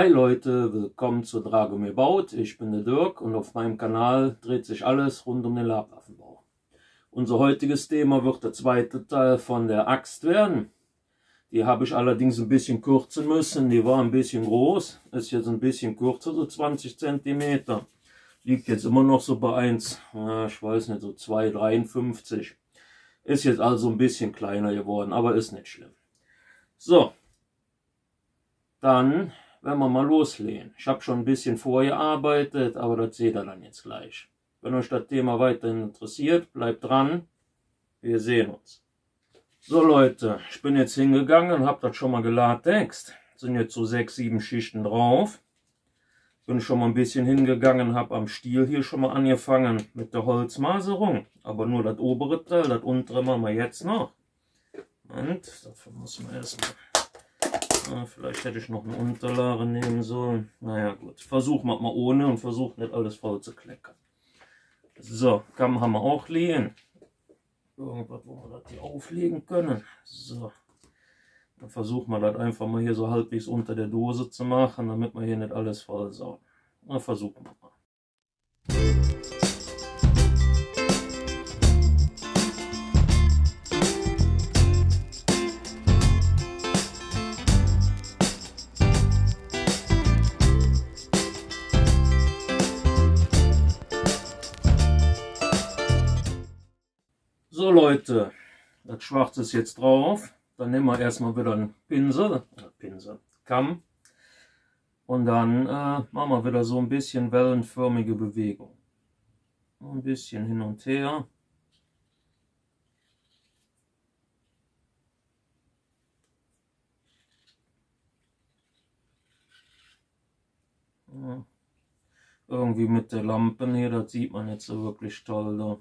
Hi Leute, willkommen zu Dragomir baut. Ich bin der Dirk und auf meinem Kanal dreht sich alles rund um den Labwaffenbau. Unser heutiges Thema wird der zweite Teil von der Axt werden. Die habe ich allerdings ein bisschen kürzen müssen, die war ein bisschen groß, ist jetzt ein bisschen kürzer, so 20 cm. Liegt jetzt immer noch so bei 1, ich weiß nicht, so 2,53. Ist jetzt also ein bisschen kleiner geworden, aber ist nicht schlimm. So, dann werden wir mal loslegen. Ich habe schon ein bisschen vorgearbeitet, aber das seht ihr dann jetzt gleich. Wenn euch das Thema weiterhin interessiert, bleibt dran. Wir sehen uns. So Leute, ich bin jetzt hingegangen, habe das schon mal gelatext. Sind jetzt so 6, 7 Schichten drauf. Bin schon mal ein bisschen hingegangen, habe am Stiel hier schon mal angefangen mit der Holzmaserung. Aber nur das obere Teil, das untere machen wir jetzt noch. Und dafür muss man erstmal... Vielleicht hätte ich noch eine Unterlage nehmen sollen. Naja gut, versuchen wir mal ohne und versuchen nicht alles voll zu kleckern. So, Kamm haben wir auch liegen. Irgendwas, wo wir das hier auflegen können. So, dann versuchen wir das einfach mal hier so halbwegs unter der Dose zu machen, damit wir hier nicht alles voll saugen. Na, versuchen wir mal. So Leute, das Schwarze ist jetzt drauf. Dann nehmen wir erstmal wieder einen Kamm. Und dann machen wir wieder so ein bisschen wellenförmige Bewegung. Ein bisschen hin und her. Ja. Irgendwie mit der Lampe hier, das sieht man jetzt so wirklich toll da.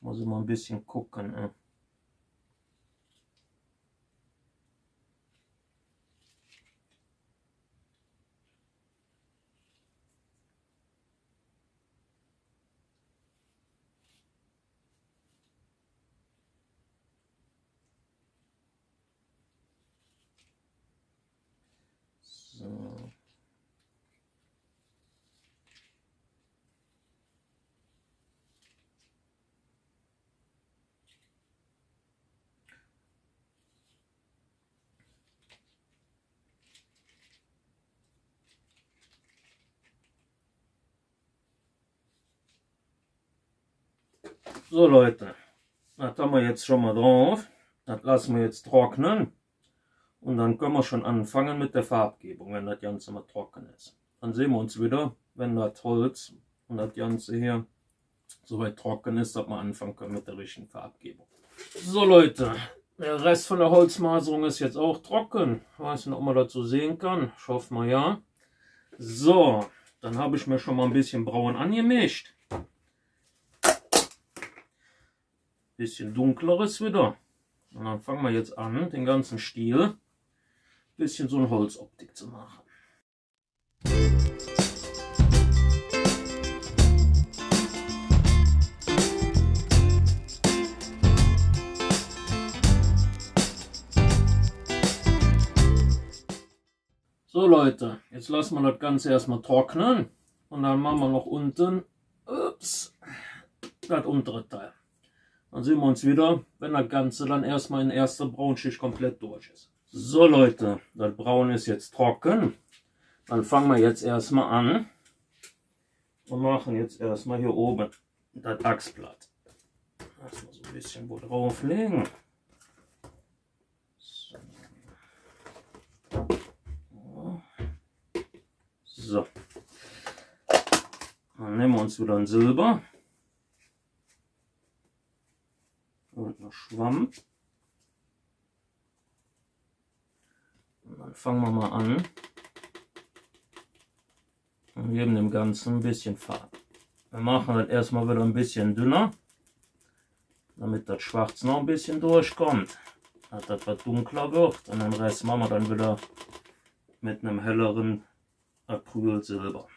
Muss ich mal ein bisschen gucken. So. So Leute, das haben wir jetzt schon mal drauf. Das lassen wir jetzt trocknen. Und dann können wir schon anfangen mit der Farbgebung, wenn das Ganze mal trocken ist. Dann sehen wir uns wieder, wenn das Holz und das Ganze hier soweit trocken ist, dass wir anfangen können mit der richtigen Farbgebung. So Leute, der Rest von der Holzmaserung ist jetzt auch trocken. Ich weiß nicht, ob man das so sehen kann. Ich hoffe mal ja. So, dann habe ich mir schon mal ein bisschen braun angemischt. Bisschen dunkleres wieder. Und dann fangen wir jetzt an, den ganzen Stiel bisschen so eine Holzoptik zu machen. So Leute, jetzt lassen wir das Ganze erstmal trocknen und dann machen wir noch unten das untere Teil. Dann sehen wir uns wieder, wenn das Ganze dann erstmal in erster Braunschicht komplett durch ist. So Leute, das Braun ist jetzt trocken. Dann fangen wir jetzt erstmal an und machen jetzt erstmal hier oben das Achsblatt. Erstmal so ein bisschen wo drauflegen. So. Dann nehmen wir uns wieder ein Silber. Und noch Schwamm. Und dann fangen wir mal an und geben dem Ganzen ein bisschen Farbe. Wir machen das erstmal wieder ein bisschen dünner, damit das Schwarz noch ein bisschen durchkommt, dass das etwas dunkler wird. Und den Rest machen wir dann wieder mit einem helleren Acrylsilber.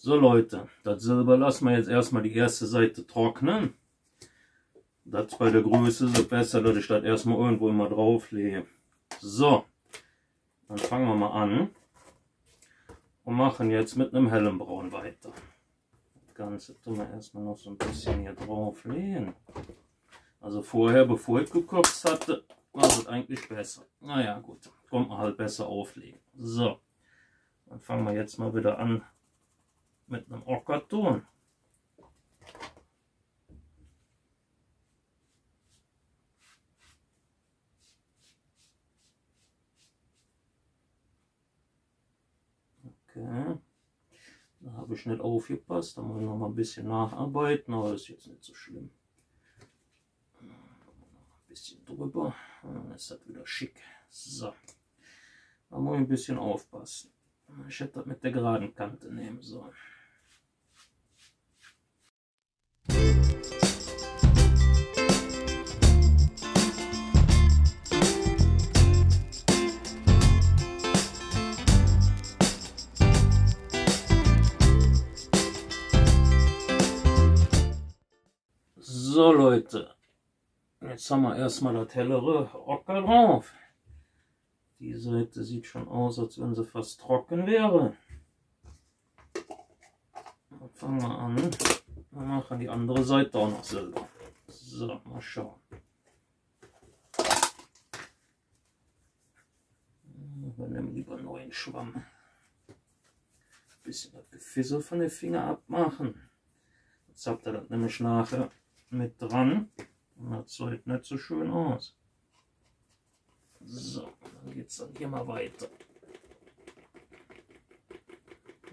So Leute, das Silber lassen wir jetzt erstmal die erste Seite trocknen. Das bei der Größe ist es besser, dass ich das erstmal irgendwo immer drauf lege. So, dann fangen wir mal an und machen jetzt mit einem hellen Braun weiter. Das Ganze tun wir erstmal noch so ein bisschen hier drauf legen. Also vorher, bevor ich gekocht hatte, war es eigentlich besser. Naja gut, kommt man halt besser auflegen. So, dann fangen wir jetzt mal wieder an mit einem Ockerton. Okay, da habe ich nicht aufgepasst, da muss ich noch mal ein bisschen nacharbeiten, aber das ist jetzt nicht so schlimm. Ein bisschen drüber, dann ist das wieder schick. So, da muss ich ein bisschen aufpassen. Ich hätte das mit der geraden Kante nehmen sollen. So Leute, jetzt haben wir erstmal das hellere Ocker drauf. Die Seite sieht schon aus, als wenn sie fast trocken wäre. Dann fangen wir an. Wir machen die andere Seite auch noch Silber. So, mal schauen. Wir nehmen lieber einen neuen Schwamm. Ein bisschen das Gefissel von den Fingern abmachen. Jetzt habt ihr das nämlich nachher mit dran. Und das sieht nicht so schön aus. So, dann geht es dann hier mal weiter.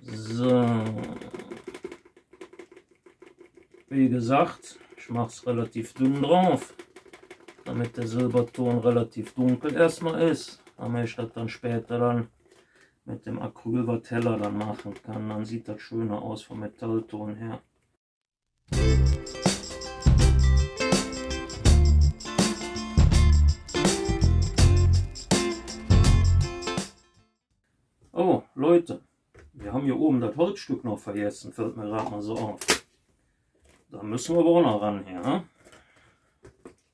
So. Wie gesagt, ich mache es relativ dünn drauf, damit der Silberton relativ dunkel erstmal ist. Damit ich das dann später dann mit dem Acryl was heller dann machen kann. Dann sieht das schöner aus vom Metallton her. Oh, Leute, wir haben hier oben das Holzstück noch vergessen, fällt mir gerade mal so auf. Da müssen wir aber auch noch ran hier, ne?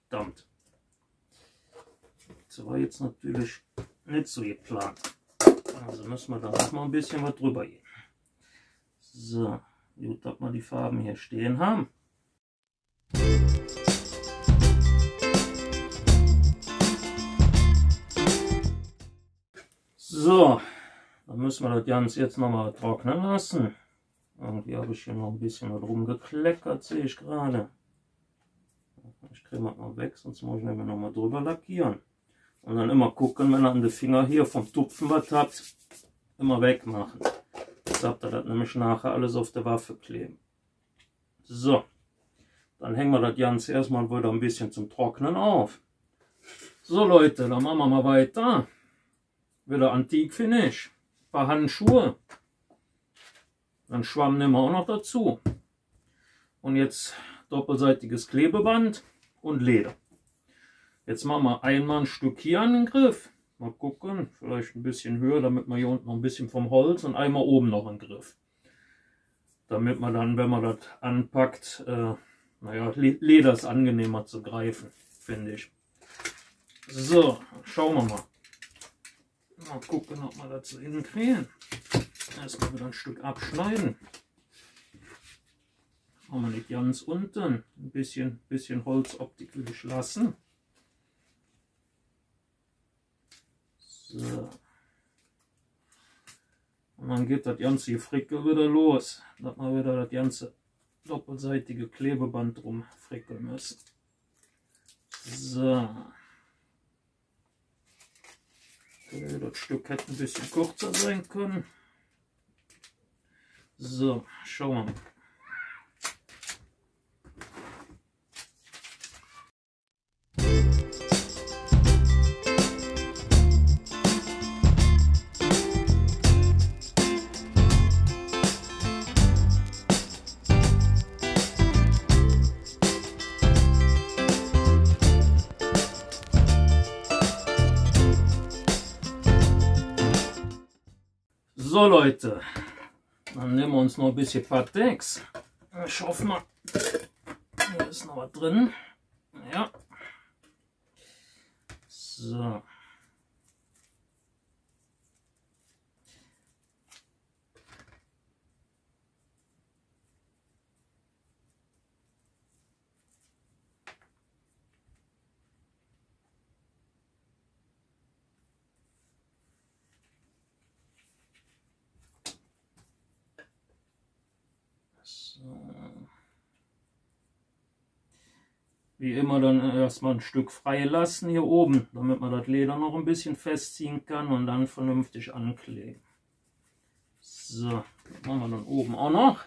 Verdammt. Das war jetzt natürlich nicht so geplant. Also müssen wir da auch mal ein bisschen was drüber gehen. So, gut, dass wir die Farben hier stehen haben. So. Dann müssen wir das Ganze jetzt noch mal trocknen lassen. Irgendwie habe ich hier noch ein bisschen rumgekleckert, sehe ich gerade. Ich kriege das mal weg, sonst muss ich nämlich noch mal drüber lackieren. Und dann immer gucken, wenn er an den Finger hier vom Tupfen was hat, immer wegmachen. Jetzt habt ihr das nämlich nachher alles auf der Waffe kleben. So, dann hängen wir das Ganze erstmal wieder ein bisschen zum Trocknen auf. So Leute, dann machen wir mal weiter. Wieder Antik-Finish. Ein paar Handschuhe. Dann Schwamm nehmen wir auch noch dazu. Und jetzt doppelseitiges Klebeband und Leder. Jetzt machen wir einmal ein Stück hier an den Griff. Mal gucken, vielleicht ein bisschen höher, damit man hier unten noch ein bisschen vom Holz und einmal oben noch einen Griff. Damit man dann, wenn man das anpackt, naja, Leder ist angenehmer zu greifen, finde ich. So, schauen wir mal. Mal gucken, ob wir das so hinkriegen. Erstmal wieder ein Stück abschneiden. Machen wir nicht ganz unten. Ein bisschen Holzoptik will ich lassen. So. Und dann geht das ganze Frickel wieder los. Dass wir wieder das ganze doppelseitige Klebeband drum frickeln müssen. So. Okay, das Stück hätte ein bisschen kürzer sein können. So, schauen wir mal. So Leute, Dann nehmen wir uns noch ein bisschen Pateks. Ich hoffe mal, hier ist noch was drin. Ja. So. Wie immer dann erstmal ein Stück frei lassen hier oben, damit man das Leder noch ein bisschen festziehen kann und dann vernünftig ankleben. So, das machen wir dann oben auch noch.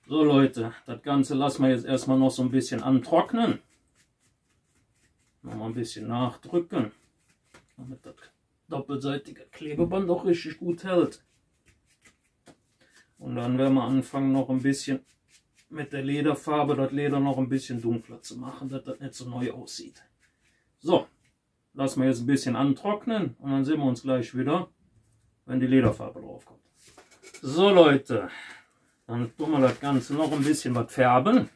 So Leute, das Ganze lassen wir jetzt erstmal noch so ein bisschen antrocknen. Nochmal ein bisschen nachdrücken, damit das doppelseitige Klebeband auch richtig gut hält. Und dann werden wir anfangen noch ein bisschen mit der Lederfarbe das Leder noch ein bisschen dunkler zu machen, dass das nicht so neu aussieht. So, lassen wir jetzt ein bisschen antrocknen und dann sehen wir uns gleich wieder, wenn die Lederfarbe drauf kommt. So Leute, dann tun wir das Ganze noch ein bisschen was färben.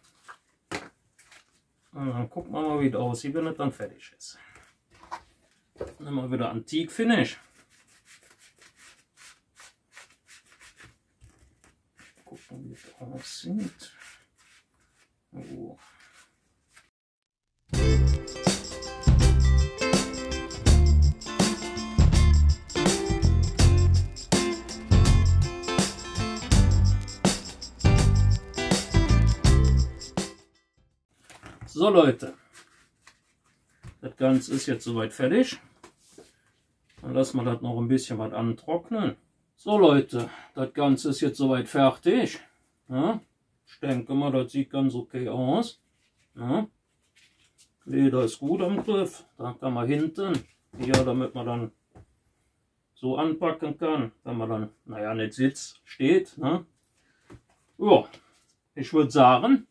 Und dann gucken wir mal, wie es aussieht, wenn es dann fertig ist. Dann nehmen wir wieder Antique Finish. Gucken, wie es aussieht. Oh. So Leute, das Ganze ist jetzt soweit fertig. Dann lassen wir das noch ein bisschen was antrocknen. So Leute, das Ganze ist jetzt soweit fertig. Ja, ich denke mal, das sieht ganz okay aus. Ja, Leder ist gut am Griff. Da kann man hinten, hier, damit man dann so anpacken kann, wenn man dann, naja, nicht sitzt, steht. Ne? Ja, ich würde sagen,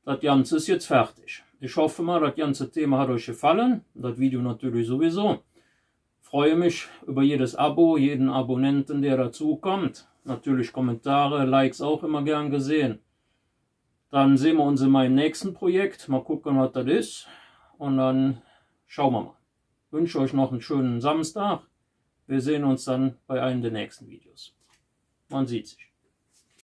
das Ganze ist jetzt fertig. Ich hoffe mal, das ganze Thema hat euch gefallen. Das Video natürlich sowieso. Freue mich über jedes Abo, jeden Abonnenten, der dazu kommt. Natürlich Kommentare, Likes auch immer gern gesehen. Dann sehen wir uns in meinem nächsten Projekt. Mal gucken, was das ist. Und dann schauen wir mal. Ich wünsche euch noch einen schönen Samstag. Wir sehen uns dann bei einem der nächsten Videos. Man sieht sich.